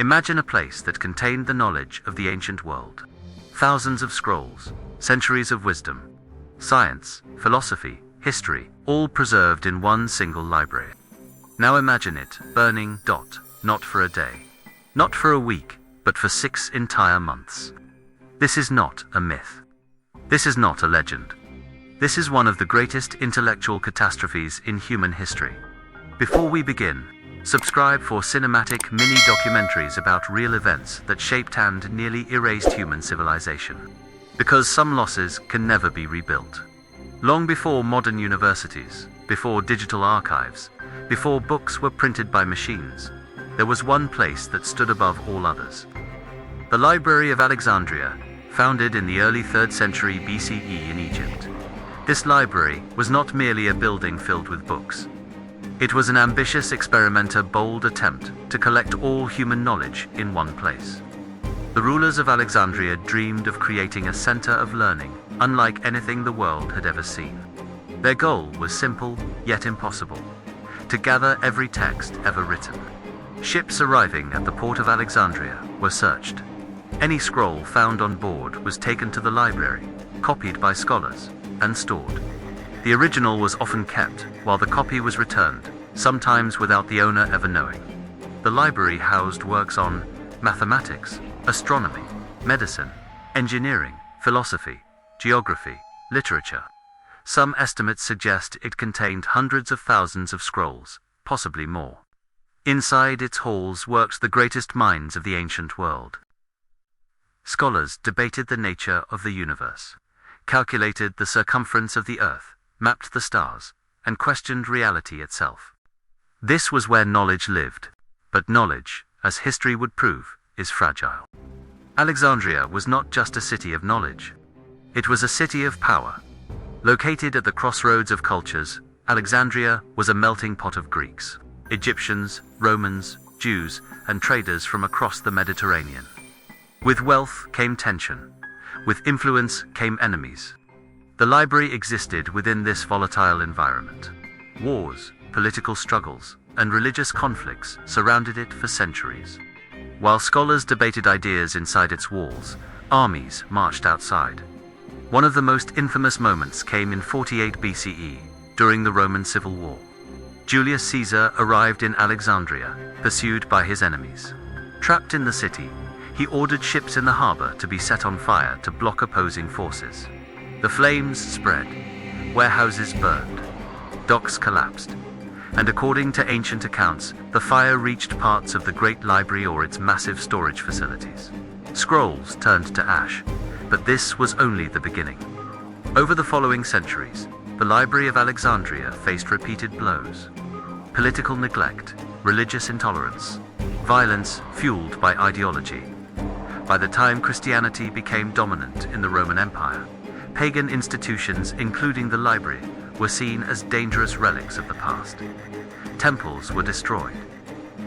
Imagine a place that contained the knowledge of the ancient world. Thousands of scrolls, centuries of wisdom, science, philosophy, history, all preserved in one single library. Now imagine it burning, not for a day, not for a week, but for 6 entire months. This is not a myth. This is not a legend. This is one of the greatest intellectual catastrophes in human history. Before we begin, subscribe for cinematic mini-documentaries about real events that shaped and nearly erased human civilization. Because some losses can never be rebuilt. Long before modern universities, before digital archives, before books were printed by machines, there was one place that stood above all others. The Library of Alexandria, founded in the early 3rd century BCE in Egypt. This library was not merely a building filled with books. It was an ambitious experimenter, bold attempt to collect all human knowledge in one place. The rulers of Alexandria dreamed of creating a center of learning unlike anything the world had ever seen. Their goal was simple, yet impossible: to gather every text ever written. Ships arriving at the port of Alexandria were searched. Any scroll found on board was taken to the library, copied by scholars, and stored. The original was often kept, while the copy was returned, sometimes without the owner ever knowing. The library housed works on mathematics, astronomy, medicine, engineering, philosophy, geography, literature. Some estimates suggest it contained hundreds of thousands of scrolls, possibly more. Inside its halls worked the greatest minds of the ancient world. Scholars debated the nature of the universe, calculated the circumference of the earth, mapped the stars, and questioned reality itself. This was where knowledge lived, but knowledge, as history would prove, is fragile. Alexandria was not just a city of knowledge. It was a city of power. Located at the crossroads of cultures, Alexandria was a melting pot of Greeks, Egyptians, Romans, Jews, and traders from across the Mediterranean. With wealth came tension. With influence came enemies. The library existed within this volatile environment. Wars, political struggles, and religious conflicts surrounded it for centuries. While scholars debated ideas inside its walls, armies marched outside. One of the most infamous moments came in 48 BCE, during the Roman Civil War. Julius Caesar arrived in Alexandria, pursued by his enemies. Trapped in the city, he ordered ships in the harbor to be set on fire to block opposing forces. The flames spread, warehouses burned, docks collapsed, and according to ancient accounts, the fire reached parts of the Great Library or its massive storage facilities. Scrolls turned to ash, but this was only the beginning. Over the following centuries, the Library of Alexandria faced repeated blows. Political neglect, religious intolerance, violence fueled by ideology. By the time Christianity became dominant in the Roman Empire, pagan institutions, including the library, were seen as dangerous relics of the past. Temples were destroyed.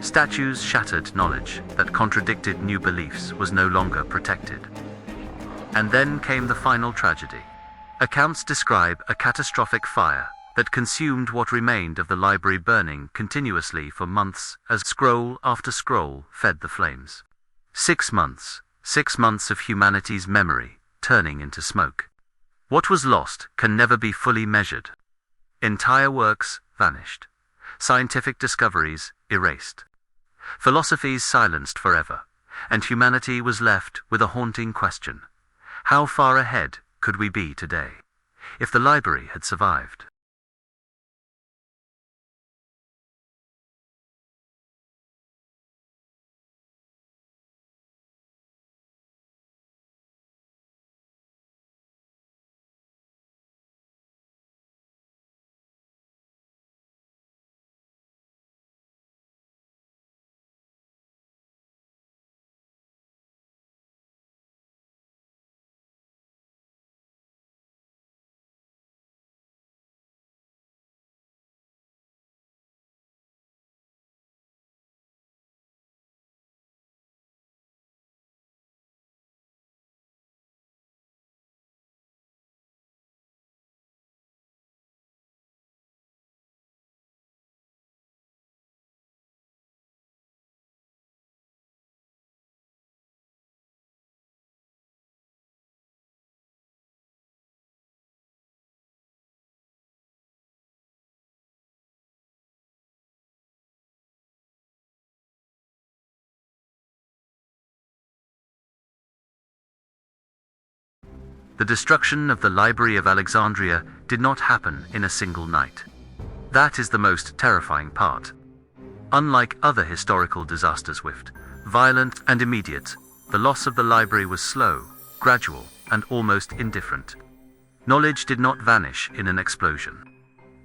Statues shattered. Knowledge that contradicted new beliefs was no longer protected. And then came the final tragedy. Accounts describe a catastrophic fire that consumed what remained of the library, burning continuously for months as scroll after scroll fed the flames. 6 months. 6 months of humanity's memory turning into smoke. What was lost can never be fully measured. Entire works vanished. Scientific discoveries erased. Philosophies silenced forever. And humanity was left with a haunting question. How far ahead could we be today if the library had survived? The destruction of the Library of Alexandria did not happen in a single night. That is the most terrifying part. Unlike other historical disasters, swift, violent, and immediate, the loss of the library was slow, gradual, and almost indifferent. Knowledge did not vanish in an explosion.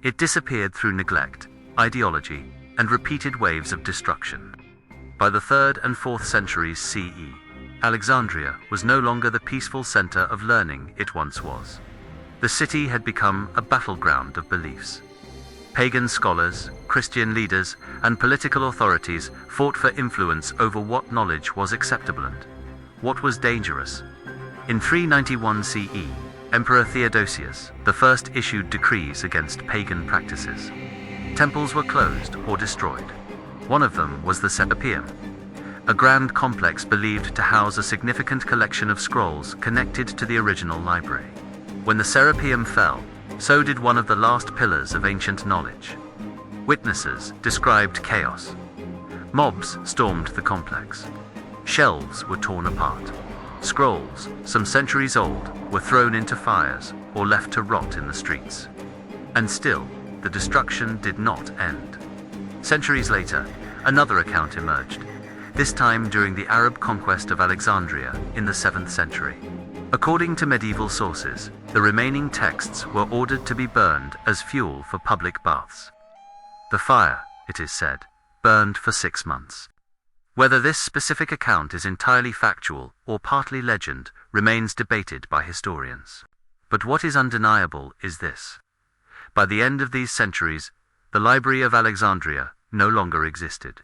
It disappeared through neglect, ideology, and repeated waves of destruction. By the 3rd and 4th centuries CE, Alexandria was no longer the peaceful center of learning it once was. The city had become a battleground of beliefs. Pagan scholars, Christian leaders, and political authorities fought for influence over what knowledge was acceptable and what was dangerous. In 391 CE, Emperor Theodosius I issued decrees against pagan practices. Temples were closed or destroyed. One of them was the Serapeum, a grand complex believed to house a significant collection of scrolls connected to the original library. When the Serapeum fell, so did one of the last pillars of ancient knowledge. Witnesses described chaos. Mobs stormed the complex. Shelves were torn apart. Scrolls, some centuries old, were thrown into fires or left to rot in the streets. And still, the destruction did not end. Centuries later, another account emerged, this time during the Arab conquest of Alexandria in the 7th century. According to medieval sources, the remaining texts were ordered to be burned as fuel for public baths. The fire, it is said, burned for 6 months. Whether this specific account is entirely factual or partly legend remains debated by historians. But what is undeniable is this. By the end of these centuries, the Library of Alexandria no longer existed.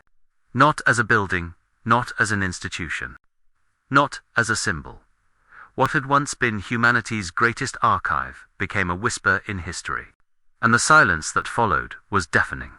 Not as a building, not as an institution, not as a symbol. What had once been humanity's greatest archive became a whisper in history, and the silence that followed was deafening.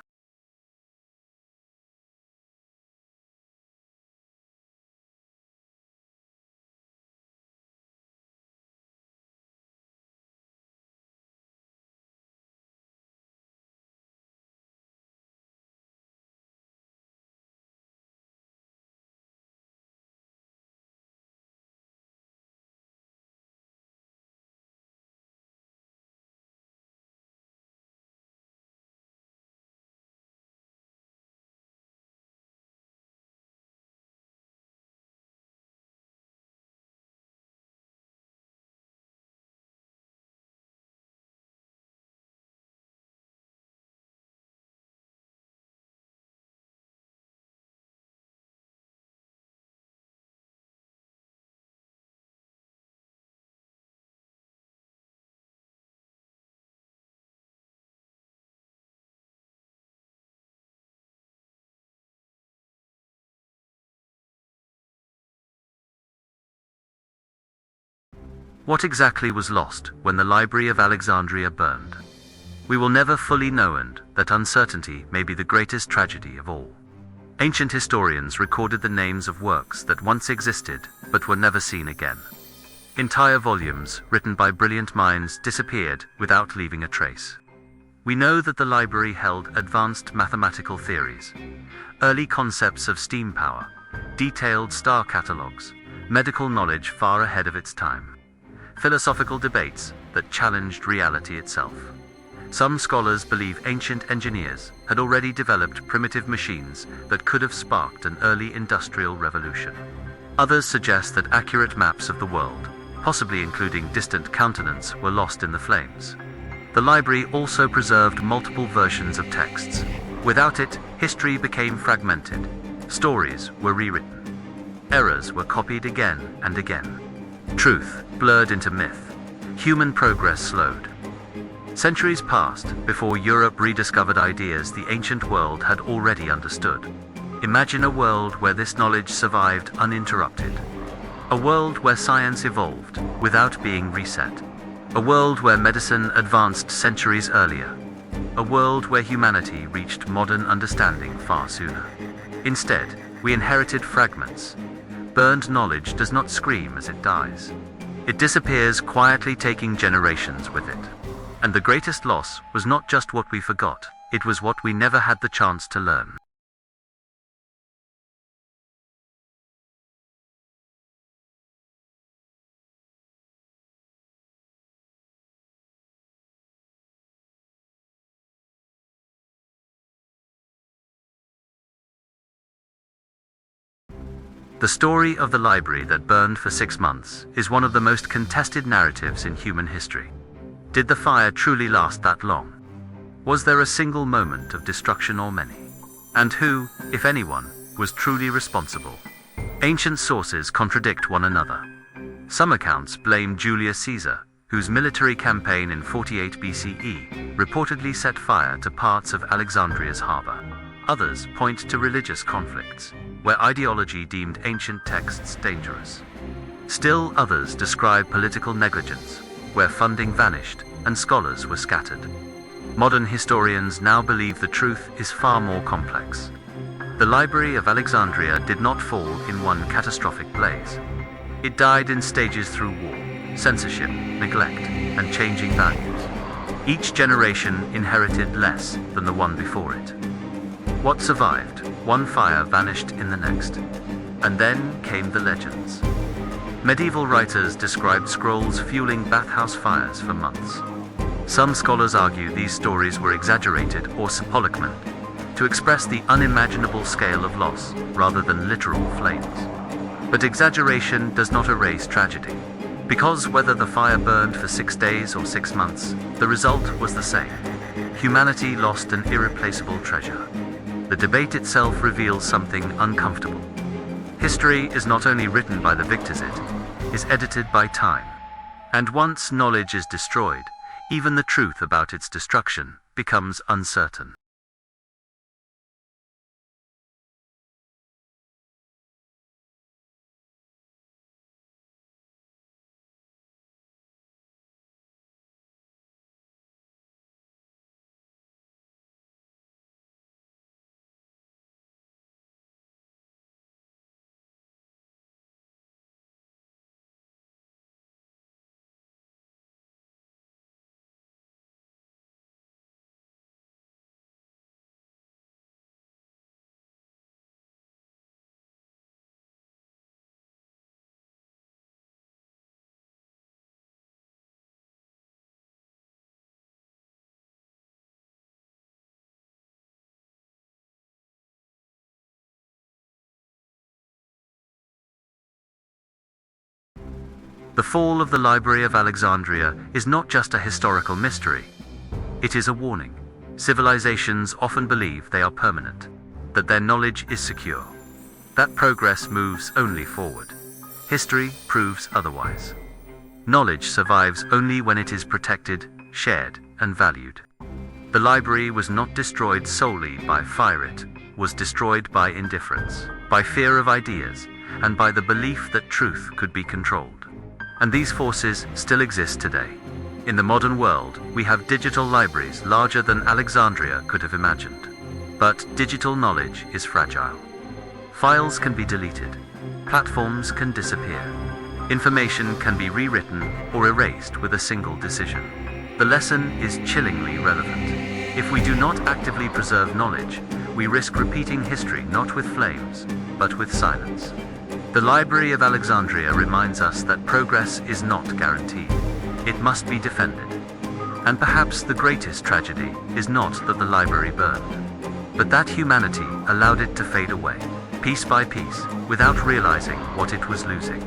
What exactly was lost when the Library of Alexandria burned? We will never fully know, and that uncertainty may be the greatest tragedy of all. Ancient historians recorded the names of works that once existed but were never seen again. Entire volumes written by brilliant minds disappeared without leaving a trace. We know that the library held advanced mathematical theories, early concepts of steam power, detailed star catalogues, medical knowledge far ahead of its time, philosophical debates that challenged reality itself. Some scholars believe ancient engineers had already developed primitive machines that could have sparked an early industrial revolution. Others suggest that accurate maps of the world, possibly including distant continents, were lost in the flames. The library also preserved multiple versions of texts. Without it, history became fragmented. Stories were rewritten. Errors were copied again and again. Truth blurred into myth. Human progress slowed. Centuries passed before Europe rediscovered ideas the ancient world had already understood. Imagine a world where this knowledge survived uninterrupted. A world where science evolved without being reset. A world where medicine advanced centuries earlier. A world where humanity reached modern understanding far sooner. Instead, we inherited fragments. Burned knowledge does not scream as it dies. It disappears quietly, taking generations with it. And the greatest loss was not just what we forgot, it was what we never had the chance to learn. The story of the library that burned for 6 months is one of the most contested narratives in human history. Did the fire truly last that long? Was there a single moment of destruction or many? And who, if anyone, was truly responsible? Ancient sources contradict one another. Some accounts blame Julius Caesar, whose military campaign in 48 BCE reportedly set fire to parts of Alexandria's harbor. Others point to religious conflicts, where ideology deemed ancient texts dangerous. Still others describe political negligence, where funding vanished and scholars were scattered. Modern historians now believe the truth is far more complex. The Library of Alexandria did not fall in one catastrophic blaze. It died in stages through war, censorship, neglect, and changing values. Each generation inherited less than the one before it. What survived? One fire vanished in the next. And then came the legends. Medieval writers described scrolls fueling bathhouse fires for months. Some scholars argue these stories were exaggerated or symbolic, to express the unimaginable scale of loss rather than literal flames. But exaggeration does not erase tragedy, because whether the fire burned for 6 days or 6 months, the result was the same. Humanity lost an irreplaceable treasure. The debate itself reveals something uncomfortable. History is not only written by the victors, it is edited by time. And once knowledge is destroyed, even the truth about its destruction becomes uncertain. The fall of the Library of Alexandria is not just a historical mystery. It is a warning. Civilizations often believe they are permanent, that their knowledge is secure, that progress moves only forward. History proves otherwise. Knowledge survives only when it is protected, shared, and valued. The library was not destroyed solely by fire, it was destroyed by indifference, by fear of ideas, and by the belief that truth could be controlled. And these forces still exist today. In the modern world, we have digital libraries larger than Alexandria could have imagined. But digital knowledge is fragile. Files can be deleted. Platforms can disappear. Information can be rewritten or erased with a single decision. The lesson is chillingly relevant. If we do not actively preserve knowledge, we risk repeating history not with flames, but with silence. The Library of Alexandria reminds us that progress is not guaranteed. It must be defended. And perhaps the greatest tragedy is not that the library burned, but that humanity allowed it to fade away, piece by piece, without realizing what it was losing.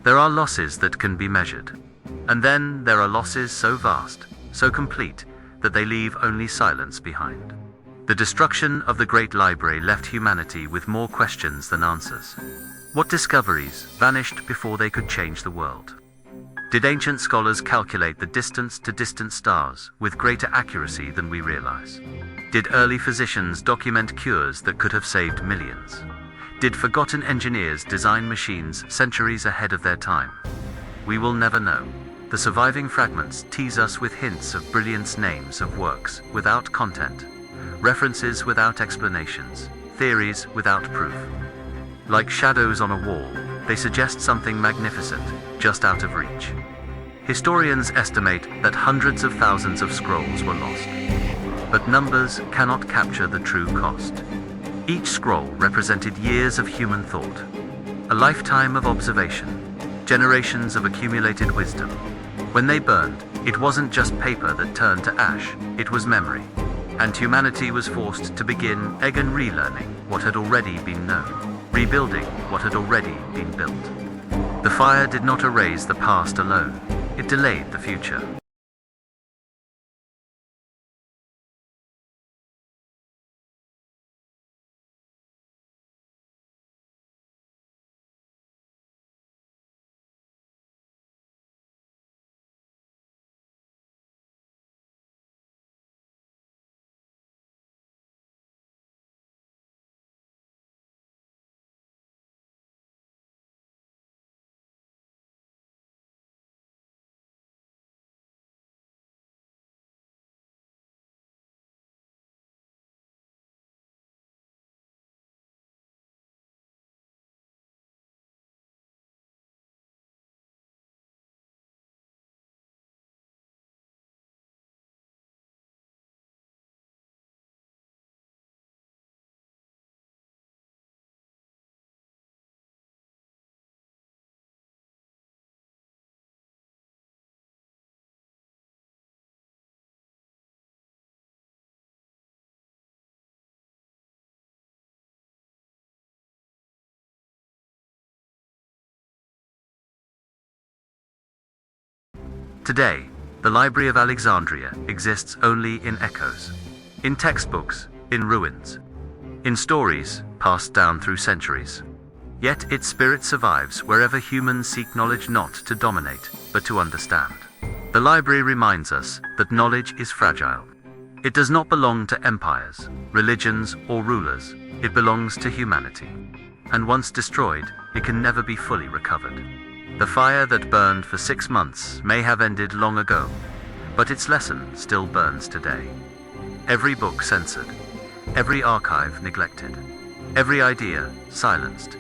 There are losses that can be measured. And then there are losses so vast, so complete, that they leave only silence behind. The destruction of the Great Library left humanity with more questions than answers. What discoveries vanished before they could change the world? Did ancient scholars calculate the distance to distant stars with greater accuracy than we realize? Did early physicians document cures that could have saved millions? Did forgotten engineers design machines centuries ahead of their time? We will never know. The surviving fragments tease us with hints of brilliance, names of works without content, references without explanations, theories without proof. Like shadows on a wall, they suggest something magnificent, just out of reach. Historians estimate that hundreds of thousands of scrolls were lost. But numbers cannot capture the true cost. Each scroll represented years of human thought, a lifetime of observation, generations of accumulated wisdom. When they burned, it wasn't just paper that turned to ash, it was memory. And humanity was forced to begin again relearning what had already been known, rebuilding what had already been built. The fire did not erase the past alone, it delayed the future. Today, the Library of Alexandria exists only in echoes, in textbooks, in ruins, in stories passed down through centuries. Yet its spirit survives wherever humans seek knowledge not to dominate, but to understand. The library reminds us that knowledge is fragile. It does not belong to empires, religions, or rulers. It belongs to humanity. And once destroyed, it can never be fully recovered. The fire that burned for 6 months may have ended long ago, but its lesson still burns today. Every book censored, every archive neglected, every idea silenced.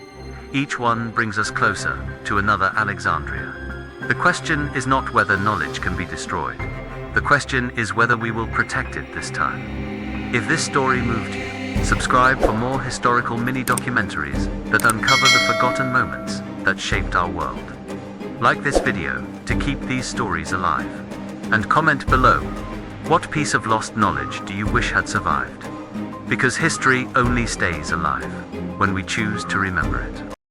Each one brings us closer to another Alexandria. The question is not whether knowledge can be destroyed. The question is whether we will protect it this time. If this story moved you, subscribe for more historical mini-documentaries that uncover the forgotten moments that shaped our world. Like this video to keep these stories alive. And comment below, what piece of lost knowledge do you wish had survived? Because history only stays alive when we choose to remember it.